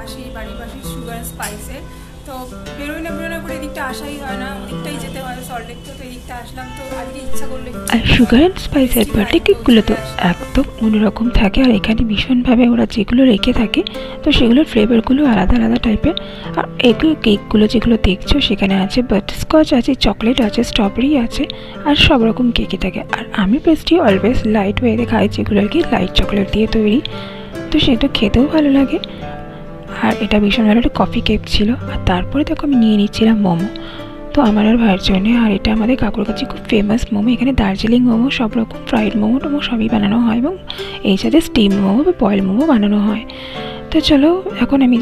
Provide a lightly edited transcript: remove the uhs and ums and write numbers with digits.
পাশেই বাড়ির পাশেই সুগার স্পাইসে। তো বেরোই না করে এদিকটা আসাই হয় না, ওদিকটাই যেতে হয় সল্টলেক, তো এদিকটা আসলাম। তো আজকে ইচ্ছা করলো আর সুগার অ্যান্ড স্পাইসের বার্থডে কেকগুলো তো একদম অন্যরকম থাকে, আর এখানে ভীষণভাবে ওরা যেগুলো রেখে থাকে তো সেগুলোর ফ্লেভারগুলো আলাদা আলাদা টাইপের। আর এগুলো কেকগুলো যেগুলো দেখছো সেখানে আছে বাটারস্কচ আছে, চকলেট আছে, স্ট্রবেরি আছে, আর সব রকম কেকই থাকে। আর আমি পেস্ট্রি অলওয়েজ লাইট ওয়েতে খাই, যেগুলো আর কি লাইট চকলেট দিয়ে তৈরি, তো সেটা খেতেও ভালো লাগে। আর এটা ভীষণ ভালো একটা কফি কেক ছিল। আর তারপরে দেখো আমি নিয়ে নিচ্ছিলাম মোমো, তো আমার আর ভাইয়ের জন্যে। আর এটা আমাদের কাকুর কাছে খুব ফেমাস মোমো, এখানে দার্জিলিং মোমো, সব রকম ফ্রাইড মোমো টোমো সবই বানানো হয়, এবং এই সাথে স্টিম মোমো বা বয়েল মোমো বানানো হয়। তো চলো এখন আমি